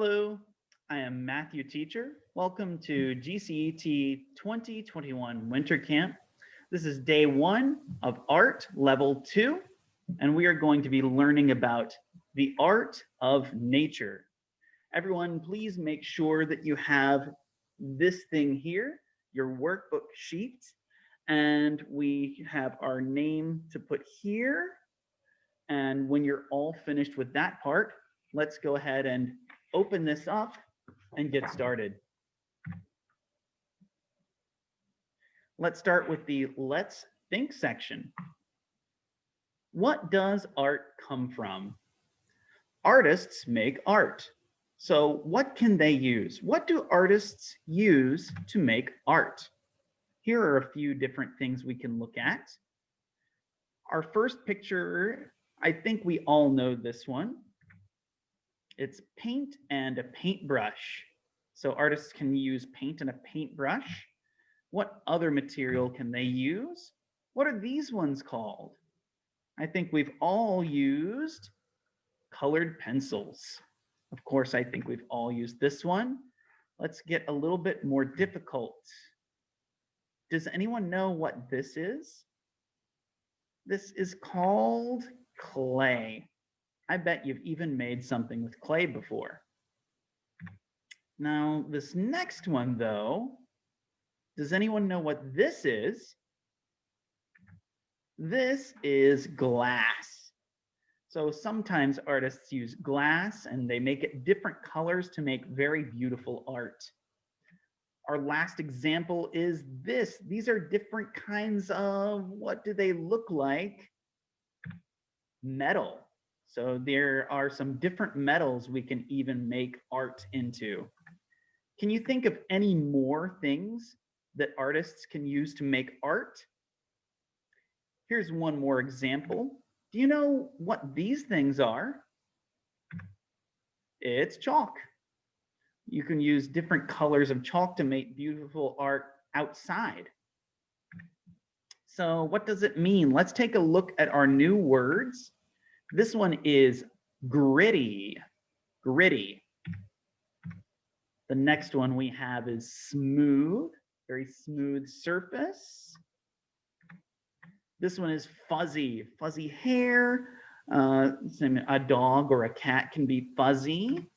Hello, I am Matthew Teacher. Welcome to GCET 2021 Winter Camp. This is day one of Art Level 2, and we are going to be learning about the art of nature. Everyone, please make sure that you have this thing here, your workbook sheet, and we have our name to put here. And when you're all finished with that part, let's go ahead and open this up and get started. Let's start with the Let's Think section. What does art come from? Artists make art. So what can they use? What do artists use to make art? Here are a few different things we can look at. Our first picture, I think we all know this one. It's paint and a paintbrush. So artists can use paint and a paintbrush. What other material can they use? What are these ones called? I think we've all used colored pencils. Of course, I think we've all used this one. Let's get a little bit more difficult. Does anyone know what this is? This is called clay. I bet you've even made something with clay before. Now, this next one, though, does anyone know what this is? This is glass. So sometimes artists use glass and they make it different colors to make very beautiful art. Our last example is this. These are different kinds of, what do they look like? Metal. So there are some different metals we can even make art into. Can you think of any more things that artists can use to make art? Here's one more example. Do you know what these things are? It's chalk. You can use different colors of chalk to make beautiful art outside. So what does it mean? Let's take a look at our new words. This one is gritty, gritty. The next one we have is smooth, very smooth surface. This one is fuzzy, fuzzy hair. A dog or a cat can be fuzzy.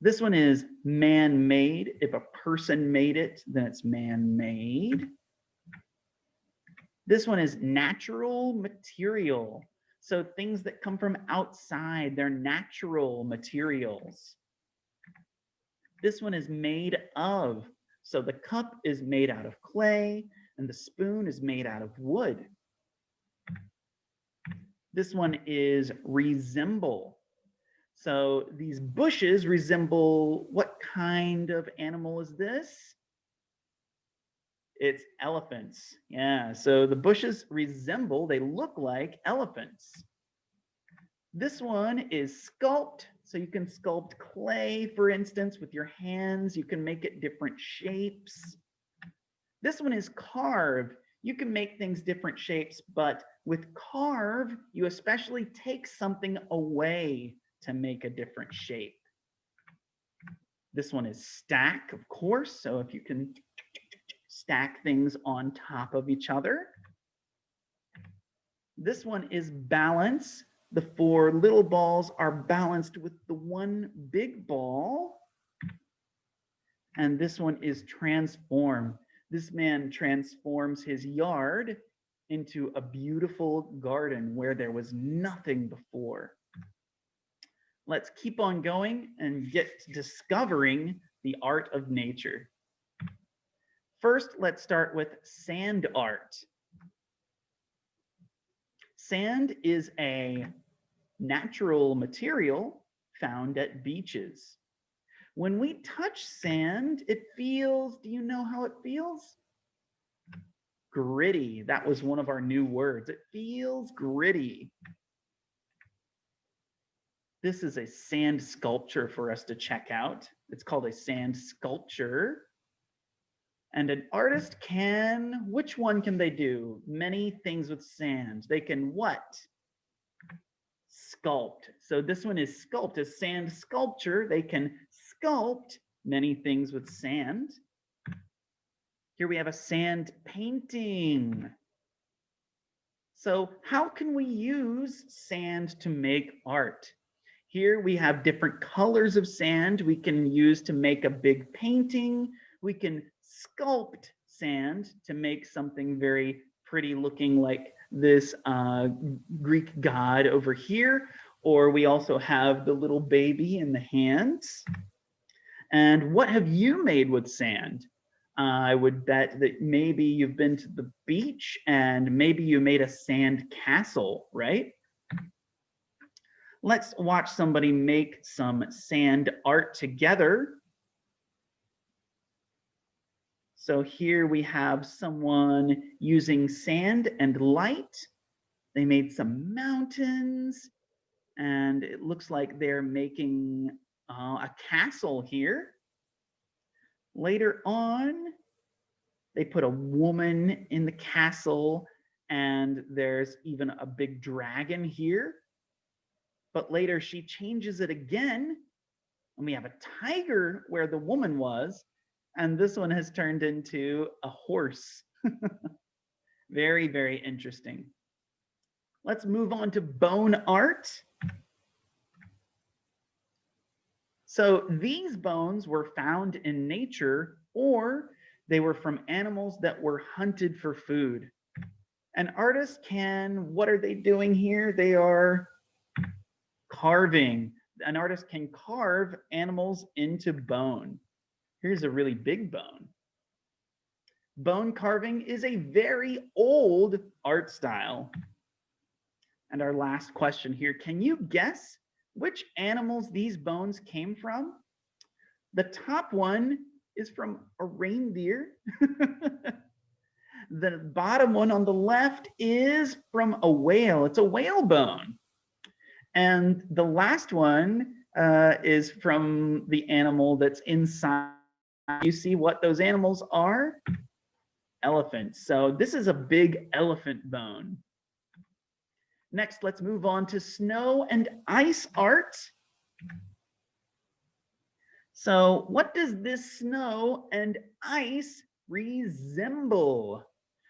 This one is man-made. If a person made it, then it's man-made. This one is natural material. So things that come from outside, they're natural materials. This one is made of. So the cup is made out of clay and the spoon is made out of wood. This one is resemble. So these bushes resemble, what kind of animal is this? It's elephants. Yeah, so the bushes resemble, they look like elephants. This one is sculpt. So you can sculpt clay, for instance, with your hands. You can make it different shapes. This one is carve. You can make things different shapes, but with carve, you especially take something away to make a different shape. This one is stack, of course. So if you can stack things on top of each other. This one is balance. The four little balls are balanced with the one big ball. And this one is transform. This man transforms his yard into a beautiful garden where there was nothing before. Let's keep on going and get to discovering the art of nature. First, let's start with sand art. Sand is a natural material found at beaches. When we touch sand, it feels, do you know how it feels? Gritty. That was one of our new words. It feels gritty. This is a sand sculpture for us to check out. It's called a sand sculpture. And an artist can, which one can they do? Many things with sand. They can what? sculpt. So this one is sculpt, a sand sculpture. They can sculpt many things with sand. Here we have a sand painting. So how can we use sand to make art? Here we have different colors of sand we can use to make a big painting. We can sculpt sand to make something very pretty looking like this Greek god over here. Or we also have the little baby in the hands. And what have you made with sand? I would bet that maybe you've been to the beach and maybe you made a sand castle, right? Let's watch somebody make some sand art together. So here we have someone using sand and light. They made some mountains and it looks like they're making a castle here. Later on, they put a woman in the castle and there's even a big dragon here. But later she changes it again and we have a tiger where the woman was. And this one has turned into a horse. Very, very interesting. Let's move on to bone art. So these bones were found in nature or they were from animals that were hunted for food. An artist can, what are they doing here? They are carving. An artist can carve animals into bone. Here's a really big bone. Bone carving is a very old art style. And our last question here, can you guess which animals these bones came from? The top one is from a reindeer. The bottom one on the left is from a whale. It's a whale bone. And the last one is from the animal that's inside. You see what those animals are? Elephants. So this is a big elephant bone. Next, let's move on to snow and ice art. So what does this snow and ice resemble?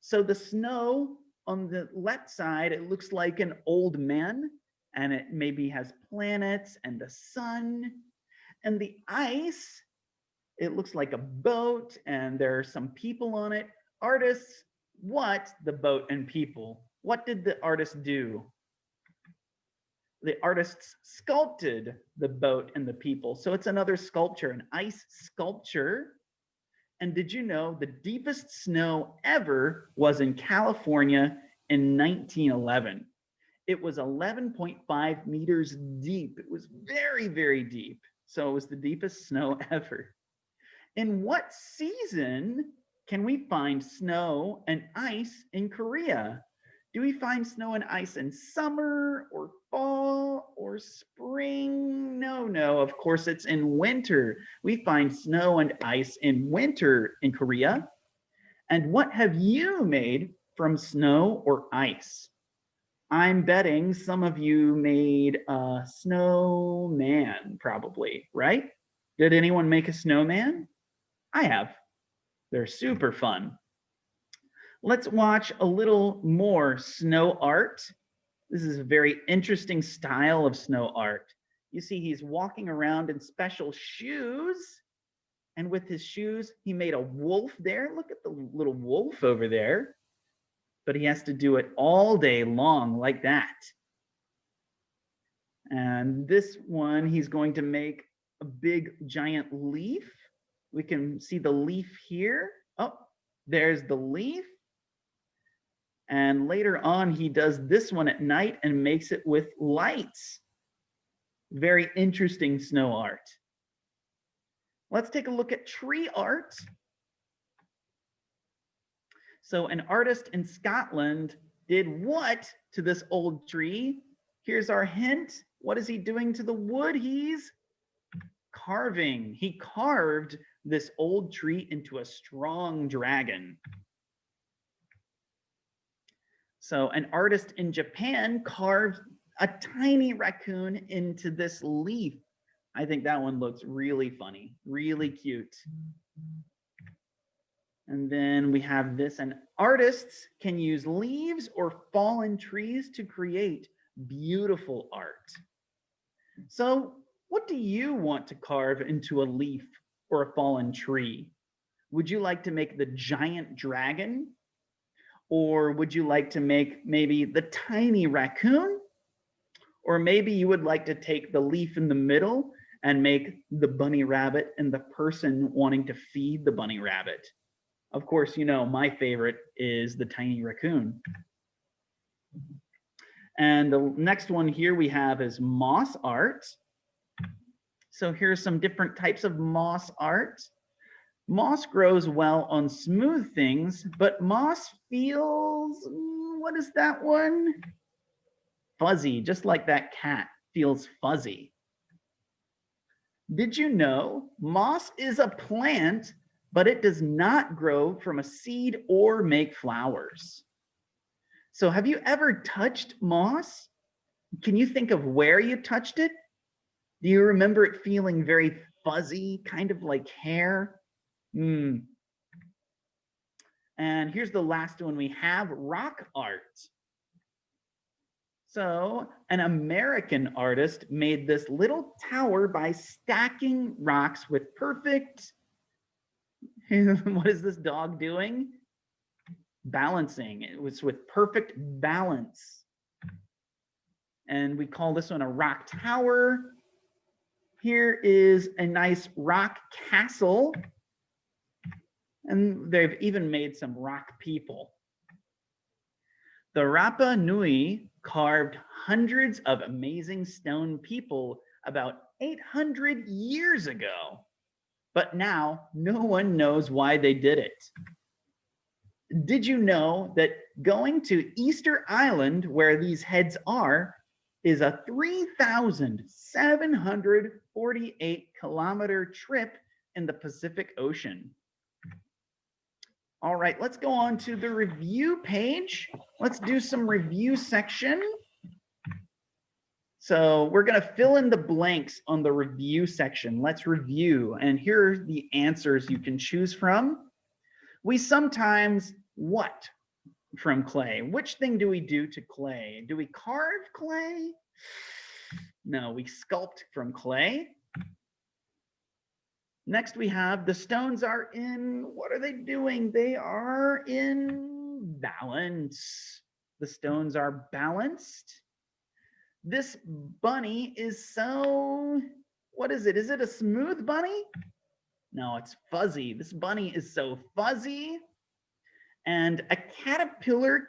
So the snow on the left side, it looks like an old man, and it maybe has planets and the sun. And the ice, it looks like a boat, and there are some people on it. Artists, what the boat and people? What did the artist do? The artists sculpted the boat and the people. So it's another sculpture, an ice sculpture. And did you know the deepest snow ever was in California in 1911? It was 11.5 meters deep. It was very, very deep. So it was the deepest snow ever. In what season can we find snow and ice in Korea? Do we find snow and ice in summer or fall or spring? No, of course it's in winter. We find snow and ice in winter in Korea. And what have you made from snow or ice? I'm betting some of you made a snowman probably, right? Did anyone make a snowman? I have. They're super fun. Let's watch a little more snow art. This is a very interesting style of snow art. You see he's walking around in special shoes. And with his shoes, he made a wolf there. Look at the little wolf over there. But he has to do it all day long like that. And this one, he's going to make a big giant leaf. We can see the leaf here. Oh, there's the leaf. And later on, he does this one at night and makes it with lights. Very interesting snow art. Let's take a look at tree art. So an artist in Scotland did what to this old tree? Here's our hint. What is he doing to the wood? He's carving. He carved this old tree into a strong dragon. So an artist in Japan carved a tiny raccoon into this leaf. I think that one looks really funny, really cute. And then we have this, and artists can use leaves or fallen trees to create beautiful art. So what do you want to carve into a leaf or a fallen tree? Would you like to make the giant dragon? Or would you like to make maybe the tiny raccoon? Or maybe you would like to take the leaf in the middle and make the bunny rabbit and the person wanting to feed the bunny rabbit. Of course, you know, my favorite is the tiny raccoon. And the next one here we have is moss art. So here's some different types of moss art. Moss grows well on smooth things, but moss feels, what is that one? Fuzzy, just like that cat feels fuzzy. Did you know moss is a plant, but it does not grow from a seed or make flowers? So have you ever touched moss? Can you think of where you touched it? Do you remember it feeling very fuzzy, kind of like hair? And here's the last one we have, rock art. So an American artist made this little tower by stacking rocks with perfect, what is this dog doing? Balancing. It was with perfect balance. And we call this one a rock tower. Here is a nice rock castle. And they've even made some rock people. The Rapa Nui carved hundreds of amazing stone people about 800 years ago. But now no one knows why they did it. Did you know that going to Easter Island, where these heads are, is a 3,748 kilometer trip in the Pacific Ocean? All right, let's go on to the review page. Let's do some review section. So we're going to fill in the blanks on the review section. Let's review. And here are the answers you can choose from. We sometimes what from clay? Which thing do we do to clay? Do we carve clay? No, we sculpt from clay. Next, we have the stones are in, what are they doing? They are in balance. The stones are balanced. This bunny is so, what is it? Is it a smooth bunny? No, it's fuzzy. This bunny is so fuzzy. And a caterpillar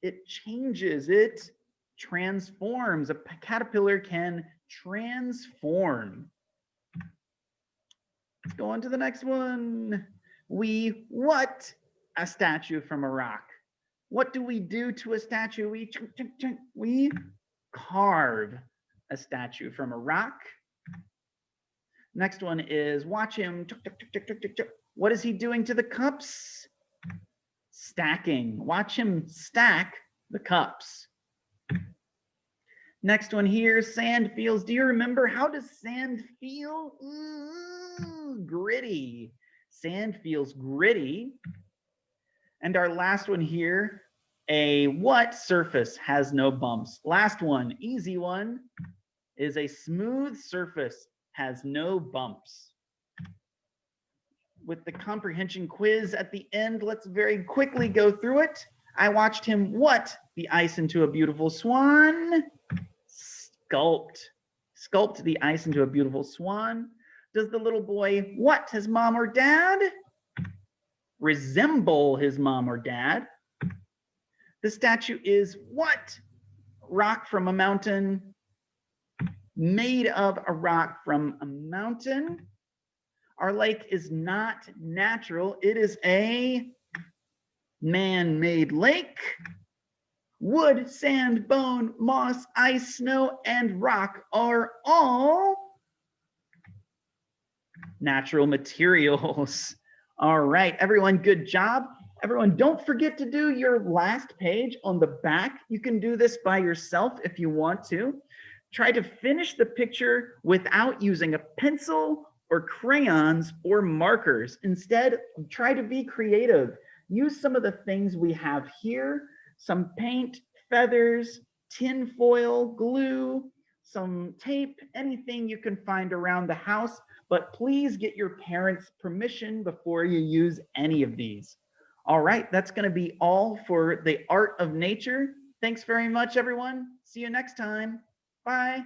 it changes, it transforms. A caterpillar can transform. Let's go on to the next one. We what a statue from a rock. What do we do to a statue? We carve a statue from a rock. Next one is watch him. What is he doing to the cups? Stacking. Watch him stack the cups. Next one here, sand feels. Do you remember, how does sand feel? Gritty. Sand feels gritty. And our last one here, a what surface has no bumps? Last one, easy one, is a smooth surface has no bumps. With the comprehension quiz at the end, let's very quickly go through it. I watched him what the ice into a beautiful swan? Sculpt the ice into a beautiful swan. Does the little boy what his mom or dad? Resemble his mom or dad. The statue is what? Rock from a mountain. Made of a rock from a mountain. Our lake is not natural. It is a man-made lake. Wood, sand, bone, moss, ice, snow, and rock are all natural materials. All right, everyone, good job. Everyone, don't forget to do your last page on the back. You can do this by yourself if you want to. Try to finish the picture without using a pencil or crayons or markers. Instead, try to be creative. Use some of the things we have here, some paint, feathers, tin foil, glue, some tape, anything you can find around the house, but please get your parents' permission before you use any of these. All right, that's going to be all for the art of nature. Thanks very much, everyone. See you next time. Bye.